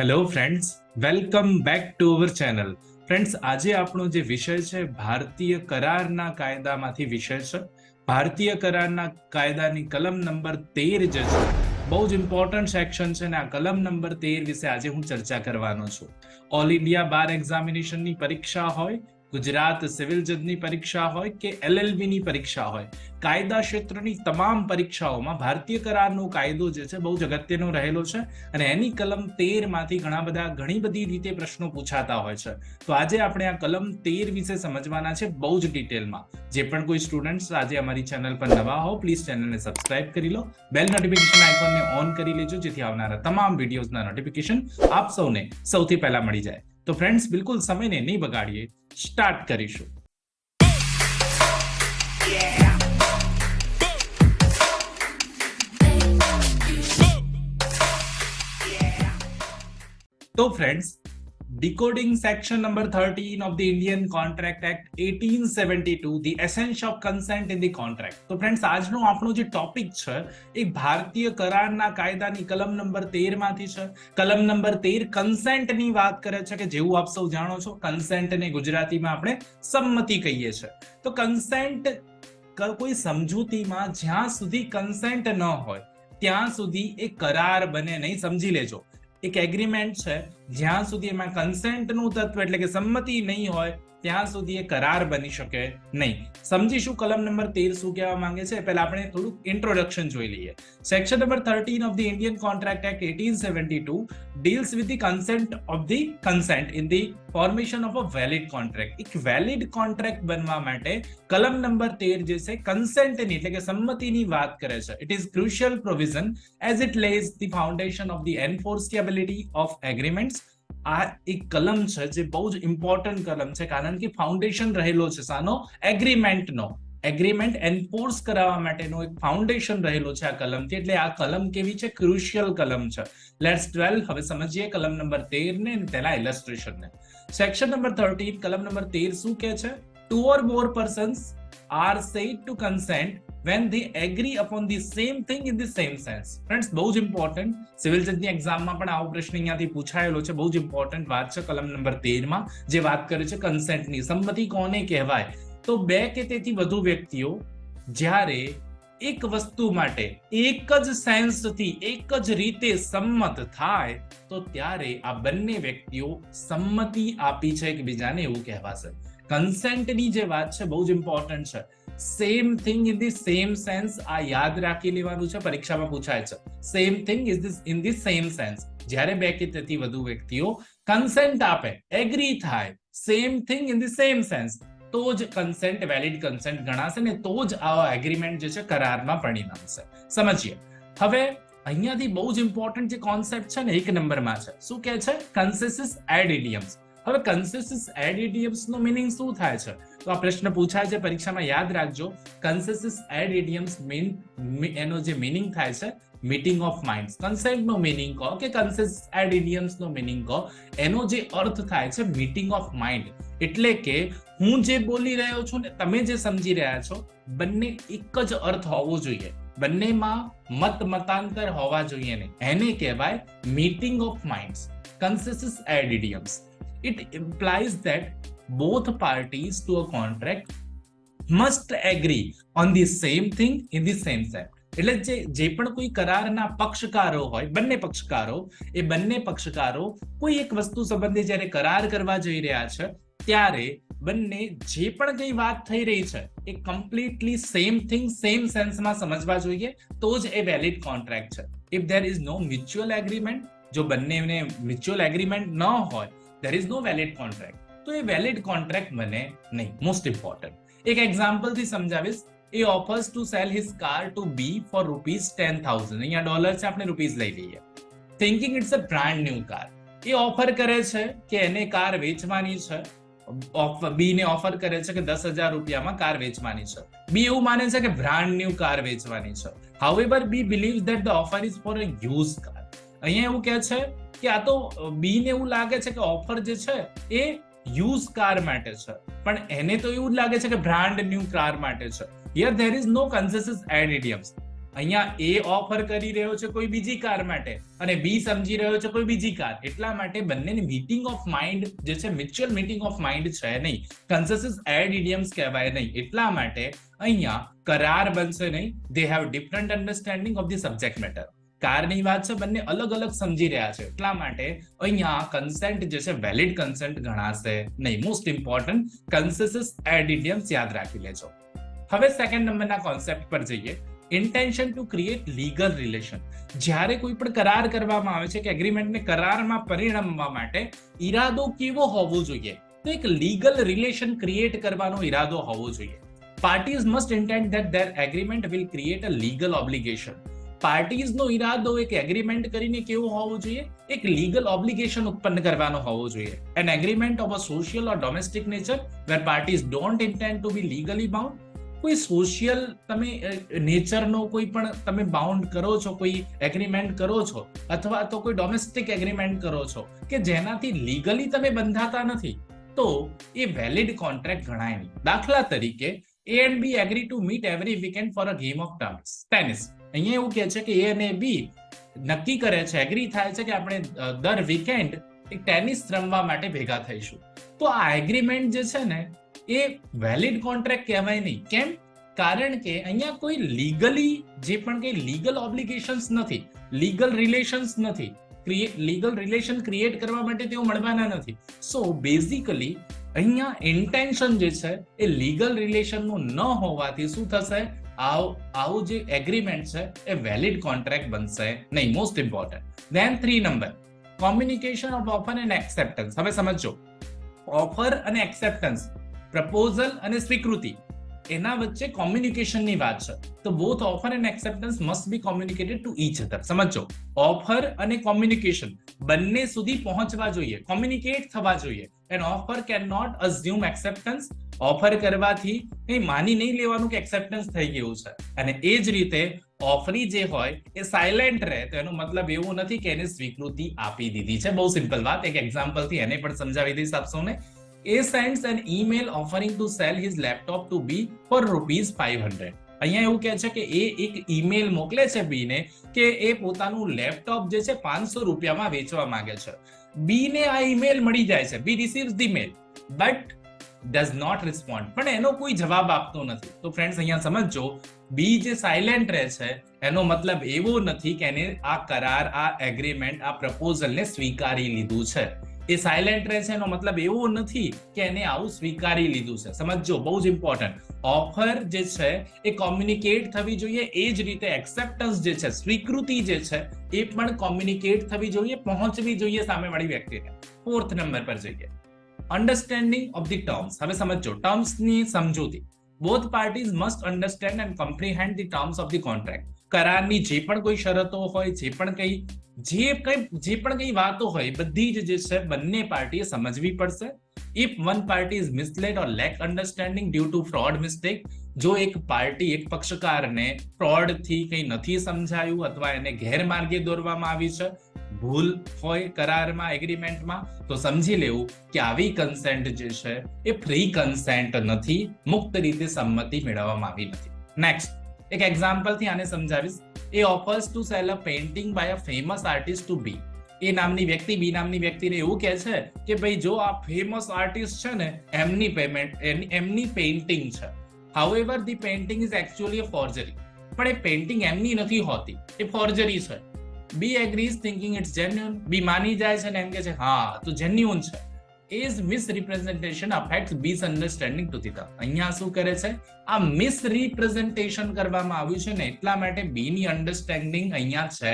Hello friends, welcome back to our channel. Friends, આજે આપણો જે વિષય છે ભારતીય કરારના કાયદામાંથી વિષય છે. ભારતીય કરારના કાયદાની કલમ નંબર 13 જે છે બહુ જ ઇમ્પોર્ટન્ટ સેક્શન છે અને આ કલમ નંબર 13 વિશે આજે હું ચર્ચા કરવાનો છું. ઓલ ઇન્ડિયા બાર એક્ઝામિનેશનની પરીક્ષા હોય, ગુજરાત સિવિલ જજની પરીક્ષા હોય કે LLB ની પરીક્ષા હોય, કાયદા ક્ષેત્રની તમામ પરીક્ષાઓમાં ભારતીય કરારનો કાયદો જે છે બહુ જ અગત્યનો રહેલો છે અને એની કલમ 13 માંથી ઘણી બધી રીતે પ્રશ્નો પૂછાતા હોય છે. તો આજે આપણે આ કલમ 13 વિશે સમજવાના છે બહુ જ ડિટેલમાં. જે પણ કોઈ સ્ટુડન્ટ્સ આજે અમારી ચેનલ પર નવા હો, પ્લીઝ ચેનલને સબસ્ક્રાઇબ કરી લો, બેલ નોટિફિકેશન આઇકોનને ઓન કરી લેજો જેથી આવનારા તમામ વિડીયોઝના નોટિફિકેશન આપ સૌને સૌથી પહેલા મળી જાય. તો ફ્રેન્ડ્સ, બિલકુલ સમયને નહીં બગાડીએ, સ્ટાર્ટ કરીશું. તો friends, decoding section number 13 of the Indian Contract Act 1872, the essence of consent in the contract. તો ફ્રેન્ડ્સ, આજનો આપણો જે ટોપિક છે એ ભારતીય કરારના કાયદાની કલમ નંબર 13 માંથી છે. કલમ નંબર 13 કન્સેન્ટની વાત કરે છે કે જેવું આપ સૌ જાણો છો, કન્સેન્ટને ગુજરાતીમાં આપણે સંમતિ કહીએ છીએ. તો કન્સેન્ટ કોઈ સમજૂતીમાં જ્યાં સુધી કન્સેન્ટ ન હોય ત્યાં સુધી એ કરાર બને નહીં. સમજી લેજો, એક એગ્રીમેન્ટ છે, જ્યાં સુધી એમાં કન્સેન્ટનું તત્વ એટલે કે સંમતિ નહીં હોય ત્યાં સુધી એ કરાર બની શકે નહીં. સમજીશું કલમ નંબર 13 શું કહેવા માંગે છે. પહેલા આપણે થોડુંક ઇન્ટ્રોડક્શન જોઈ લઈએ. Section number 13 of the Indian Contract Act 1872 deals with the consent in the formation of a valid contract. એક વેલિડ કોન્ટ્રાક્ટ બનવા માટે કલમ નંબર 13 જે છે કન્સેન્ટની એટલે કે સંમતિની વાત કરે છે. It is crucial provision as it lays the foundation of the enforceability of agreements. આ એક કલમ છે જે બહુ જ ઇમ્પોર્ટન્ટ કલમ છે કારણ કે ફાઉન્ડેશન રહેલો છે સાનો? એગ્રીમેન્ટનો. એગ્રીમેન્ટ એન્ફોર્સ કરાવવા માટેનો એક ફાઉન્ડેશન રહેલો છે આ કલમથી. એટલે આ કલમ કેવી છે? ક્રુશિયલ કલમ છે. લેટ્સ 12 હવે સમજીએ કલમ નંબર 13 ને તેના ઇલસ્ટ્રેશનને. સેક્શન નંબર 13 કલમ નંબર 13 શું કહે છે? Two or more persons are said to consent when they agree upon the same thing in the same sense. Friends, બહુ જ ઇમ્પોર્ટન્ટ, સિવિલ જજની એક્ઝામમાં પણ આવો પ્રશ્ન અહીંયાથી પૂછાયેલો છે. બહુ જ ઇમ્પોર્ટન્ટ વાત છે કલમ નંબર 13 માં જે વાત કરે છે કન્સેન્ટની. સંમતિ કોને કહેવાય? તો બે કે તેથી વધુ વ્યક્તિઓ જ્યારે એક વસ્તુ માટે એક જ સેન્સથી એક જ રીતે સંમત થાય તો ત્યારે આ બંને વ્યક્તિઓ સંમતિ આપી છે એકબીજાને એવું કહેવાશે. કન્સેન્ટની જે વાત છે બહુ જ ઇમ્પોર્ટન્ટ છે. Same thing in the same sense, આ યાદ રાખી લેવાનું છે, પરીક્ષામાં પૂછાય છે. Same thing is in the same sense. જ્યારે બે કે તેથી વધુ વ્યક્તિઓ કન્સેન્ટ આપે, એગ્રી થાય, same thing in the same sense, તો જ કન્સેન્ટ વેલિડ કન્સેન્ટ ગણાશે ને તો જ આવા એગ્રીમેન્ટ જે છે કરારમાં પરિણમશે. સમજીએ. હવે અહીંયાથી બહુ જ ઇમ્પોર્ટન્ટ જે કોન્સેપ્ટ છે ને 1 નંબરમાં છે. શું કહે છે? કન્સેસિસ એડ ઇડિયમ્સ. હવે કન્સેસિસ એડ ઇડિયમ્સ નો મીનિંગ શું થાય છે? તો આ પ્રશ્ન પૂછાય છે પરીક્ષામાં, યાદ રાખજો. કન્સેસિસ એડ ઇડિયમ્સ એનો જે મીનિંગ થાય છે મીટિંગ ઓફ માઇન્ડ્સ. કન્સેન્ટ નો મીનિંગ કહો કે કન્સેસિસ એડ ઇડિયમ્સ નો મીનિંગ કહો, એનો જે અર્થ થાય છે મીટિંગ ઓફ માઇન્ડ. એટલે કે હું જે બોલી રહ્યો છું ને તમે જે સમજી રહ્યા છો બંને એક જ અર્થ હોવો જોઈએ, બંનેમાં મતાંતર હોવા જોઈએ ને, એને કહેવાય meeting of minds. Consensus ad idem. It implies that both parties to a contract must agree on the same thing in the same sense. એટલે જે પણ કોઈ કરારના પક્ષકારો હોય, બંને પક્ષકારો કોઈ એક વસ્તુ સંબંધે જ્યારે કરાર કરવા જઈ રહ્યા છે ત્યારે બંને જે પણ કઈ વાત થઈ રહી છે એ કમ્પ્લીટલી સેમ થિંગ સેમ સેન્સમાં સમજવા જોઈએ તો જ એ વેલિડ કોન્ટ્રાક્ટ છે. If there is no mutual agreement, જો બંનેને મ્યુચ્યુઅલ એગ્રીમેન્ટ ન હોય, there is no valid contract, તો એ વેલિડ કોન્ટ્રાક્ટ બને નહીં. મોસ્ટ ઇમ્પોર્ટન્ટ એક એક્ઝામ્પલ થી સમજાવીશ. A offers to sell his car to B for ₹10,000. અહીંયા ડોલર છે, આપણે રૂપીઝ લઈ લઈએ. Thinking it's a brand new car. A offer કરે છે કે એને કાર વેચવાની છે. બી ને ઓફર કરે છે કે 10,000 રૂપિયામાં કાર વેચવાની છે. બી એવું માને છે કે બ્રાન્ડ ન્યુ કાર વેચવાની છે. However B believes that the offer is for a use car. અહીંયા એવું કહે છે કે આ તો બી ને એવું લાગે છે કે ઓફર જે છે એ યુઝ કાર માટે છે, પણ એને તો એવું લાગે છે કે બ્રાન્ડ ન્યુ કાર માટે છે. Here there is no consensus ad idioms. અહીંયા એ ઓફર કરી રહ્યો છે કોઈ બીજી કાર માટે અને બી સમજી રહ્યો છે કોઈ બીજી કાર, એટલા માટે બંનેની મીટિંગ ઓફ માઇન્ડ જે છે મ્યુચ્યુઅલ મીટિંગ ઓફ માઇન્ડ છે નહીં, કન્સેન્સસ એડ ઇડિયમ્સ કહેવાય નહીં, એટલા માટે અહીંયા કરાર બનશે નહીં. They have different understanding of the subject matter. કારની વાત છે, બંને અલગ અલગ સમજી રહ્યા છે, એટલા માટે અહીંયા કન્સેન્ટ જે છે વેલિડ કન્સેન્ટ ગણાશે નહીં. Most important consensus ad idem યાદ રાખી લેજો. હવે સેકન્ડ નંબરના કોન્સેપ્ટ પર જઈએ. Intention to create legal relation. જ્યારે કોઈ પણ કરાર કરવામાં આવે છે કે એગ્રીમેન્ટને કરારમાં પરિણમવા માટે ઈરાદો કેવો હોવો જોઈએ, તો એક લીગલ રિલેશન ક્રિએટ કરવાનો ઈરાદો હોવો જોઈએ. Parties must intend that their agreement will create a legal obligation. પાર્ટીઝનો ઈરાદો એક એગ્રીમેન્ટ કરીને કેવો હોવો જોઈએ, એક લીગલ ઓબ્લિગેશન ઉત્પન્ન કરવાનો હોવો જોઈએ. An agreement of a social or domestic nature where parties don't intend to be legally bound. કોઈ સોશિયલ તમે નેચરનો કોઈ પણ તમે બાઉન્ડ કરો છો, કોઈ એગ્રીમેન્ટ કરો છો, અથવા તો કોઈ ડોમેસ્ટિક એગ્રીમેન્ટ કરો છો કે જેનાથી લીગલી તમે બંધાતા નથી, તો એ વેલિડ કોન્ટ્રાક્ટ ગણાય નહીં. દાખલા તરીકે A and B agree to meet every weekend for a game of tennis. અહીંયા એવું કહે છે કે A અને B નક્કી કરે છે, એગ્રી થાય છે કે આપણે દર વીકેન્ડ એક ટેનિસ રમવા માટે ભેગા થઈશું. તો આ એગ્રીમેન્ટ જે છે ને એ વેલિડ કોન્ટ્રાક્ટ કહેવાય નહીં. કેમ? કારણ કે અહીંયા કોઈ લીગલી જે પણ કઈ લીગલ ઓબ્લિગેશન્સ નથી, લીગલ રિલેશન્સ નથી, લીગલ રિલેશન ક્રિએટ કરવા માટે તેઓ મળવાના નથી. સો બેઝિકલી અહીંયા ઇન્ટેન્શન જે છે એ લીગલ રિલેશનનું ન હોવાથી શું થશે, આવું જે એગ્રીમેન્ટ છે એ વેલિડ કોન્ટ્રાક્ટ બનશે નહીં. Most important. ધેન 3 નંબર, communication of offer and acceptance. હવે સમજો, ઓફર અને એક્સેપ્ટન્સ, પ્રપોઝલ અને સ્વીકૃતિ, એના વચ્ચે કોમ્યુનિકેશનની વાત છે. તો both offer and acceptance must be communicated to each other. સમજો, ઓફર અને કોમ્યુનિકેશન બંને સુધી પહોંચવા જોઈએ, કોમ્યુનિકેટ થવા જોઈએ. And offer can not assume acceptance. Offer કરવાથી કઈ માની નહીં લેવાનું કે એક્સેપ્ટન્સ થઈ ગયું છે. અને એ જ રીતે ઓફરી જે હોય એ સાયલેન્ટ રહે, તો એનો મતલબ એવું નથી કે એને સ્વીકૃતિ આપી દીધી છે. બહુ સિમ્પલ વાત, એક એક્ઝામ્પલ થી એને પણ સમજાવી દઈશ આપ સૌને. A sends an email offering to sell his laptop to B for ₹500. અહીંયા એવું કહે છે કે એ એક ઈમેલ મોકલે છે બી ને કે એ પોતાનું લેપટોપ જે છે 500 રૂપિયામાં વેચવા માંગે છે. બી ને આ ઈમેલ મળી જાય છે, B receives the mail but does not respond, પણ એનો કોઈ જવાબ આપતો નથી. તો ફ્રેન્ડ્સ અહીંયા સમજો, બી જે સાયલેન્ટ રહે છે એનો મતલબ એવો નથી કે એને આ કરાર, આ એગ્રીમેન્ટ, આ પ્રપોઝલને સ્વીકારી લીધું છે. એ સાયલેન્ટ રહે છે એનો મતલબ એવો નથી કે એને આવું સ્વીકારી લીધું છે. સમજો, બહુ જ ઇમ્પોર્ટન્ટ. ઓફર જે છે એ કોમ્યુનિકેટ થવી જોઈએ, એ જ રીતે એક્સેપ્ટન્સ જે છે, સ્વીકૃતિ જે છે એ પણ કોમ્યુનિકેટ થવી જોઈએ, પહોંચવી જોઈએ સામેવાળી વ્યક્તિને. 4th નંબર પર જઈએ, અન્ડરસ્ટેન્ડિંગ ઓફ ધી ટર્મ્સ. હવે સમજો, ટર્મ્સની સમજૂતી. Both parties must understand and comprehend the terms of the contract. કરારની જે પણ કોઈ શરતો હોય, જે પણ કઈ વાતો હોય, બધી જે છે બંને પાર્ટીએ સમજવી પડશે. If one party is misled or lack understanding due to fraud mistake, જો એક પાર્ટી, એક પક્ષકારને ફ્રોડ થી કઈ નથી સમજાયું અથવા એને ગેરમાર્ગે દોરવામાં આવી છે, ભૂલ હોય કરારમાં, એગ્રીમેન્ટમાં, તો સમજી લેવું કે આવી કન્સેન્ટ જે છે એ ફ્રી કન્સેન્ટ નથી, મુક્ત રીતે સંમતિ મેળવવામાં આવી નથી. નેક્સ્ટ એક એક્ઝામ્પલ થી આને સમજાવીશ. A offers to sell a painting by a famous artist to B. A નામની વ્યક્તિ બી નામની વ્યક્તિને એવું કહે છે કે ભાઈ જો આ ફેમસ આર્ટિસ્ટ છે ને એમની પેઇન્ટિંગ છે. However the painting is actually a forgery. પણ એ પેઇન્ટિંગ એમની નથી હોતી, એ ફોર્જરી છે. B agrees thinking it's genuine. B માની જાય છે ને એમ કે છે હા તો જેન્યુઅન છે. Is misrepresentation affects B's understanding to theta. અહીંયા શું કરે છે, આ મિસરિપ્રેઝન્ટેશન કરવામાં આવ્યું છે ને એટલા માટે બી ની અન્ડરસ્ટેન્ડિંગ અહીંયા છે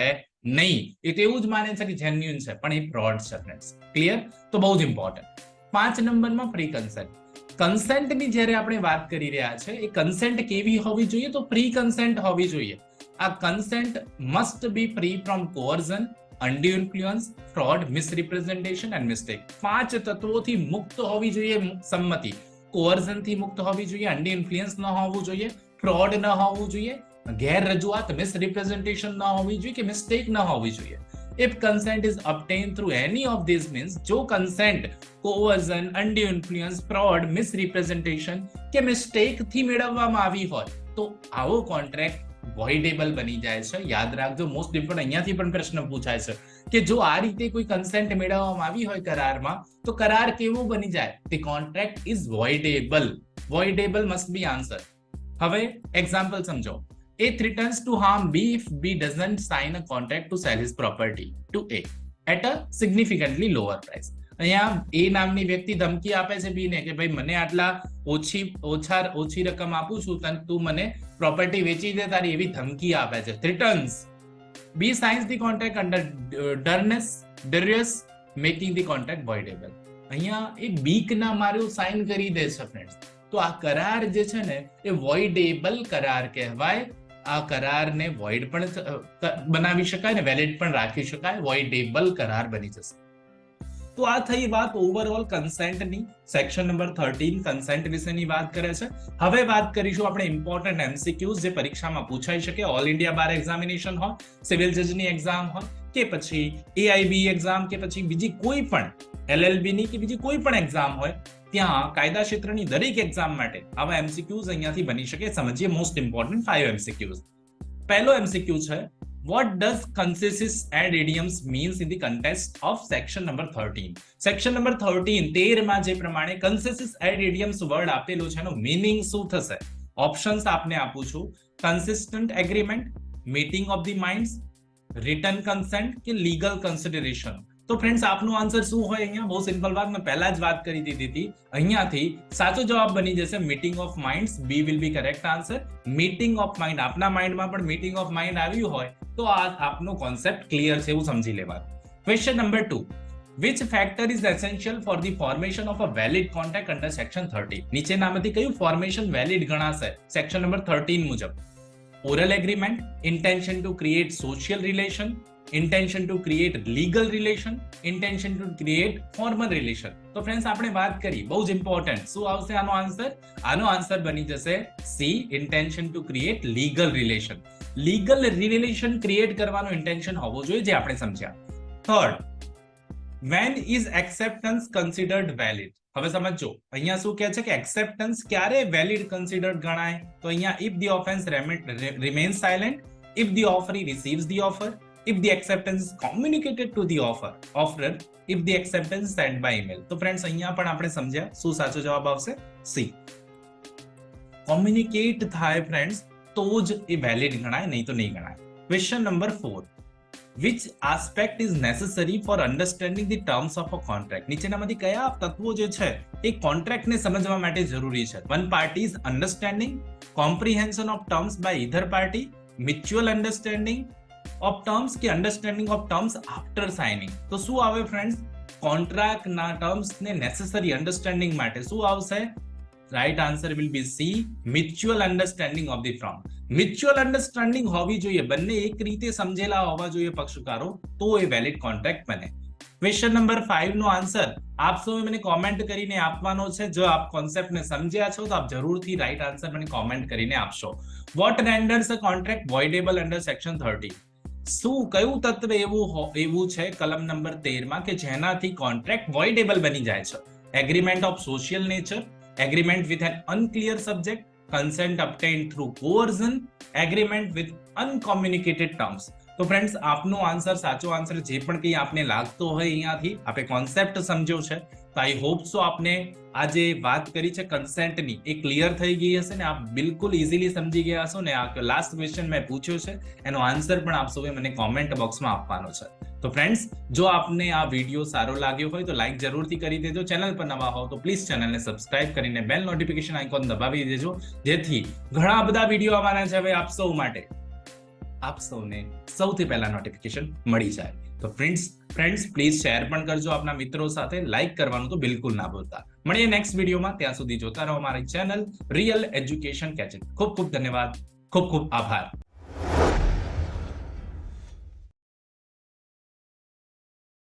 નહીં. એ તો એવું જ માને છે કે જેન્યુઅન છે, પણ એ ફ્રોડ છે. Friends clear? તો બહુ જ ઇમ્પોર્ટન્ટ. 5 નંબરમાં ફ્રી કન્સેન્ટ. કન્સેન્ટની જ્યારે આપણે વાત કરી રહ્યા છે, એ કન્સેન્ટ કેવી હોવી જોઈએ, તો ફ્રી કન્સેન્ટ હોવી જોઈએ. આ consent must be free from coercion, undue influence, fraud, misrepresentation and mistake. 5 તત્વોથી મુક્ત હોવી જોઈએ સંમતિ. કોઅર્ઝન થી મુક્ત હોવી જોઈએ, undue influence ન હોવું જોઈએ, ફ્રોડ ન હોવું જોઈએ, ગેરરજૂઆત, મિસરિપ્રેઝન્ટેશન ન હોવી જોઈએ કે મિસ્ટેક ન હોવી જોઈએ. If consent is obtained through any of these means, જો consent coercion, undue influence, fraud, misrepresentation કે mistake થી મેળવવામાં આવી હોય તો આવો કોન્ટ્રાક્ટ વોઇડેબલ બની જાય છે. યાદ રાખજો, મોસ્ટ ઇમ્પોર્ટન્ટ અહીંયાથી પણ પ્રશ્ન પૂછાય છે કે જો આ રીતે કોઈ કન્સેન્ટ મેળવવામાં આવી હોય કરારમાં તો કરાર કેવો બની જાય? The contract is voidable. Voidable must be answer. હવે એક્ઝામ્પલ સમજો. A threatens to harm B if B doesn't sign a contract to sell his property to A at a significantly lower price. અહીંયા એ નામની વ્યક્તિ ધમકી આપે છે બી ને કે ભાઈ મને આટલા ઓછી રકમ આપું છું તને તું મને પ્રોપર્ટી વેચી દે તારી, એવી ધમકી આપે છે. threatens. B signs the contract under duress making the contract voidable. અહીંયા એ બીક ના માર્યું સાઇન કરી દે છે ફ્રેન્ડ્સ. તો આ કરાર જે છે ને એ વોઇડેબલ કરાર કહેવાય. આ કરારને વોઇડ પણ બનાવી શકાય ને વેલિડ પણ રાખી શકાય. વોઇડેબલ કરાર બની જશે. તો આ થઈ વાત ઓવરઓલ કન્સેન્ટની. સેક્શન નંબર 13 કન્સેન્ટ વિશેની વાત કરે છે. હવે વાત કરીશું આપણે ઇમ્પોર્ટન્ટ એમસીક્યુઝ જે પરીક્ષામાં પૂછાઈ શકે. ઓલ ઇન્ડિયા બાર એક્ઝામિનેશન હોય, સિવિલ જજની એક્ઝામ હોય કે પછી એઆઈબી એક્ઝામ કે પછી બીજી કોઈ પણ એલએલબી ની કે બીજી કોઈ પણ એક્ઝામ હોય, ત્યાં કાયદા ક્ષેત્રની દરેક એક્ઝામ માટે આવા એમસીક્યુઝ અહીંયાથી બની શકે. સમજીએ મોસ્ટ ઇમ્પોર્ટન્ટ 5 એમસીક્યુઝ. પહેલો એમસીક્યુ છે, what does consistent ad idioms means in the context of section number 13? section number 13 માં જે પ્રમાણે consistent ad idioms વર્ડ આપેલો છે એનો મીનિંગ શું થશે? ઓપ્શન્સ આપને આપું છું. consistent agreement, meeting of the minds, written consent કે legal consideration. તો ફ્રેન્ડ્સ આપનો આન્સર શું હોય? અહીંયા બહુ સિમ્પલ વાત મેં પહેલા જ વાત કરી દીધી હતી. અહીંયાથી સાચો જવાબ બની જશે meeting of minds. B will be correct answer. Meeting of mind, આપના માઇન્ડમાં પણ મીટિંગ ઓફ માઇન્ડ આવ્યું હોય તો આ આપનો કોન્સેપ્ટ ક્લિયર છે એવું સમજી લેવાનું. Question number 2, which factor is essential for the formation of a valid contract under section 30? નીચેનામાંથી કયું ફોર્મેશન વેલિડ ગણાશે સેક્શન નંબર 13 મુજબ? Oral agreement, intention to create social relation, intention to create legal relation, intention to create formal relation. તો friends આપણે વાત કરી બહુ જ ઇમ્પોર્ટન્ટ. શું આવશે આનો આન્સર? આનો આન્સર બની જશે C, intention to create legal relation. Legal relation create કરવાનો ઇન્ટેન્શન હોવો જોઈએ જે આપણે સમજ્યા. Third, when is acceptance considered valid? હવે સમજો અહીંયા શું કહે છે કે એક્સેપ્ટન્સ ક્યારે વેલિડ કન્સિડર્ડ ગણાય? તો અહીંયા if the offense remains silent, if the offeree receives the offer, if the acceptance is communicated to the offerer, if the acceptance is sent by email. તો ફ્રેન્ડ્સ અહીંયા પણ આપણે સમજ્યા શું સાચો જવાબ આવશે? સી. કોમ્યુનિકેટ થાય ફ્રેન્ડ્સ તો જ એ વેલિડ ગણાય, નહીં તો નહીં ગણાય. Question number 4, which aspect is necessary for understanding the terms of a contract? નીચેનામાંથી કયા તત્વો જે છે એ કોન્ટ્રાક્ટને સમજવા માટે જરૂરી છે? one party is understanding, comprehension of terms by either party, mutual understanding of terms કે understanding of terms after signing. તો શું આવે ફ્રેન્ડ્સ? કોન્ટ્રાક્ટના ટર્મ્સ ને નેસેસરી અન્ડરસ્ટેન્ડિંગ માટે શું આવશે? Right answer will be C, mutual understanding of the firm. Mutual understanding હોવી જોઈએ, બંને એક રીતે સમજેલા હોવા જોઈએ પક્ષકારો, તો એ વેલિડ કોન્ટ્રાક્ટ બને. ક્વેશ્ચન નંબર 5 નો આન્સર આપ સૌએ મને કોમેન્ટ કરીને આપવાનો છે. જો આપ કોન્સેપ્ટને સમજ્યા છો તો આપ જરૂરથી રાઈટ આન્સર મને કોમેન્ટ કરીને આપશો. વોટ રેન્ડર્સ અ કોન્ટ્રાક્ટ વોઇડેબલ અંડર સેક્શન 30? શું કયું તત્વ એવું છે કલમ નંબર 13 માં કે જેનાથી કોન્ટ્રાક્ટ વોઇડેબલ બની જાય છે? Agreement of social nature, agreement with an unclear subject, consent obtained through coercion, agreement with uncommunicated terms. તો ફ્રેન્ડ્સ આપનો આન્સર, સાચો આન્સર જે પણ કંઈ આપને લાગતો હોય અહીંયાથી આપણે કોન્સેપ્ટ સમજ્યો છે તો આઈ હોપ સો આપને આ જે વાત કરી છે કન્સેન્ટની એ ક્લિયર થઈ ગઈ હશે ને આપ બિલકુલ ઇઝીલી સમજી ગયા હશો ને. આ લાસ્ટ ક્વેશ્ચન મેં પૂછ્યો છે એનો આન્સર પણ આપ સૌએ મને કોમેન્ટ બોક્સમાં આપવાનો છે. તો ફ્રેન્ડ્સ જો આપને આ વિડીયો સારો લાગ્યો હોય તો લાઈક જરૂરથી કરી દેજો. ચેનલ પર નવા હો તો પ્લીઝ ચેનલને સબસ્ક્રાઇબ કરીને બેલ નોટિફિકેશન આઇકોન દબાવી દેજો જેથી ઘણા બધા વિડીયો આવવાના છે હવે આપ સૌ માટે, આપ સૌને સૌથી પહેલા નોટિફિકેશન મળી જાય. તો ફ્રેન્ડ્સ પ્લીઝ શેર પણ કરજો આપના મિત્રો સાથે, લાઈક કરવાનું તો બિલકુલ ના ભૂલતા. મળીએ નેક્સ્ટ વિડીયોમાં, ત્યાં સુધી જોતા રહો મારી ચેનલ રિયલ એજ્યુકેશન કેચેટ. ખૂબ ખૂબ ધન્યવાદ, ખૂબ ખૂબ આભાર.